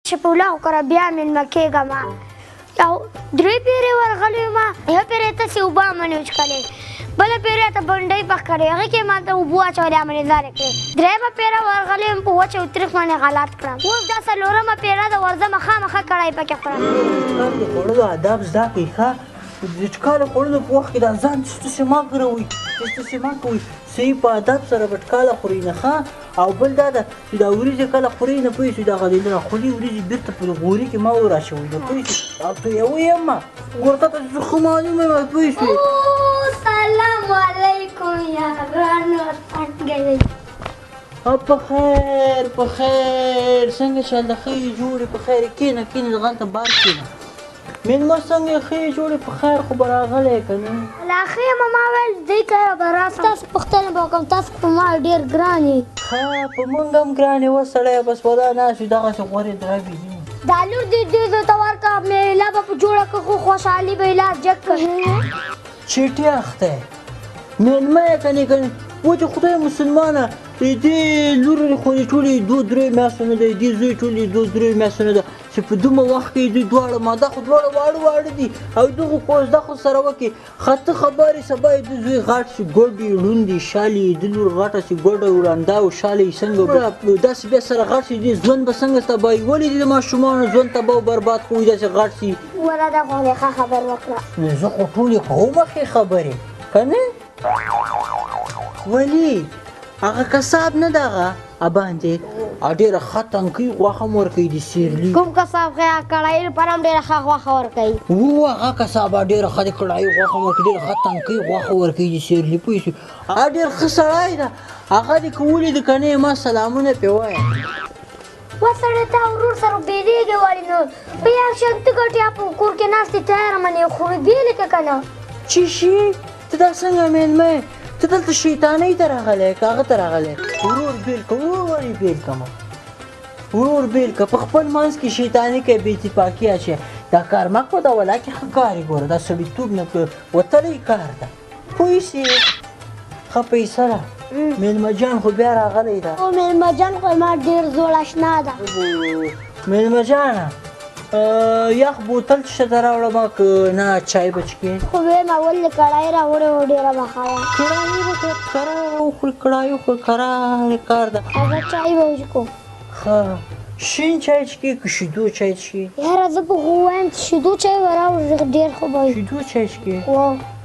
چې په ولاړو کره بیا مېلمه کېږم او درې پیرې ورغلې ما یوه پیرې تسې اوبه منې وچښلې بله پیرې ته بنډۍ پخ کړې هغې کې ما ته اوبه واچولې امنې لارې کړې درېیمه پیره ورغلې یم په وچ او تریخ باندې غلط کړم اوس دا څلورمه پیره ده ورځمه خامخا کړی پکې خورم د خوړلو آداب زده کړئ ښه د ټکا د خوړلو په وخت کې دا ځان ستاسې مه ګروئ ستاسې مه کوئ صحیح په ادب سره به ټکاله خورئ نه ښه او بل دا ده چې دا وریجې کله خورئ نه پوه شوئ دا غلیدنه خولي وریجې بېرته په غوري کې مه وراچوئ نو پوه شوئ او تویوئ یې مه ګوره تا ته زه ښه معلوم یم پوه شوئ سلام علیکم یارانو څنګه یې په خیر په خیر څنګه چل د ښې جوړې په خیر کښېنه کښېنه دغلته بار کښېنه مېلمه څنګه ښې جوړې په خیر خو به راغلی که نه لا ښه یم ما ویل دې کره به راسم تاسو پوښتنه به وکړم تاسو په ما ډېر ګران یې ښه په موږ هم ګران یې وه سړی بس ولا ناست وي دغسې غورې دربې دي دا لور دې دې زه ته ورکړه میله به په جوړه کړه خو خوشحالي به یې لا جګ کړي چیټې اخته یې مېلمه یې که نه که نه وجه خدای مسلمانه دې لور خو یې ټولې دوه درې میاشتو نه دی دې زوی ټولې دوه درې میاشتو نه ده چې په دومره وخت کې دوی دواړه ماده خو دواړه واړه واړه دي او دغو کوزده خو سره وکړي خطه خبرې سبا یې د زوی غټ شي ګوډ یې ړوند یې شال یې د لور غټه شي ګوډه ورانده او شال یې څنګه داسې بیا سره غټ شي دې ژوند به څنګه تباهي ولې دې د ماشومانو ژوند تباه او برباد کوي داسې غټ شي وله دا خو دې ښه خبر وکړه زه خو ټولې کومه ښې خبرې که نه ولې هغه کساب نه ده هغه باندې ډېره ښه تنکۍ غوښه هم ورکوي د سیرلي کوم کساب ښه کړایي لپاره هم ډېره ښه غوښه ورکوي هغه کساب ډېره ښه د کړایي غوښه هم ورکوي ډېره ښه تنکۍ غوښه ورکوي د سیرلي پوه شوې هغه ډېر ښه سړی ده هغه دې که ولیدو که نه ما سلامونه پرې وایه وا سړی تا ورور سره بېلېږې ولې نو په یو شان ته ګټیا په کور کې ناستې تیاره منې خورې بېلې که که نه چې شي ته دا څنګه مېلمه یې ته دلته شیطانۍ ته راغلی که هغه ته راغلی ورور بېل که ورور ولې بېل کړمه ورور بېل که په خپل منځ کې شیطاني کوي بې اتفاقي اچوي دا کار مه کوه دا ولاکې ښه کار یې ګوره دا سړیتوب نه وتلی کار ده پوه شې ښه پیسه ده مېلمه جان خو بیا راغلی ده او مېلمه جان خو ما ډېر زوړ اشنا ده مېلمه جانه یخ بوتل څه ته راوړمه که نه چای به څښې خو ویې ما ولې کړایي راوړې وه ډېره به ښه وه کړایي به کرا وخورې کړایي خو کرا کار ده هغه چای به وچکو ښه شین چای څښې که شیدو چای څښې یاره زه په خو وایم چې شیدو چای به راوړې ډېر ښه به وي شیدو چای څښې و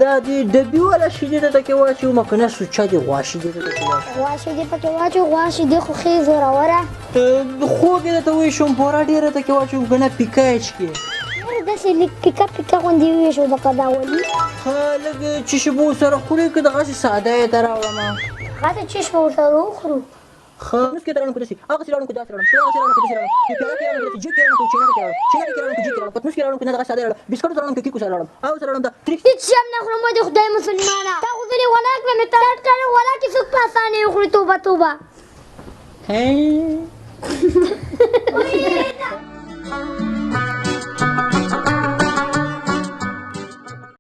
دا د ډبي والا شیدې ته کې واچوم که نه سوچا دې غوا شیدې ته کې واچوم غوا شیدې پکې واچو غوا شیدې خو ښې زوروره خوږ یې درته وایي شومپوره ډېره ته کې واچوم که نه پیکه یې څښې یاره داسې لږ پیکه پیکه غوندې وویشو لکه دا ولي ښه لږ چیشي به ورسره خورې که دغسې ساده یې ته راوړمه هغه ته چیش به ورسره وخورو ښه نوس کې راوړم که داسې هغسې راوړم که داسې راوړم هغسې راوړم که داسې راوړم پیاله کې راوړم که جګ کې راوړم که چینه کې راوړم چینه کې راوړم که جګ کې راوړم پتنوس کې راوړم که نه دغه ساده راوړم بسکټو راوړم که کیکو سره راوړم او سره راوړم دا تریخ هېڅ شی هم نه خورم د خدای مسلمانه تا خو ځینې ولا کړه مې تاټ کړې ولا کې څوک په اسانه وخوري توبه توبه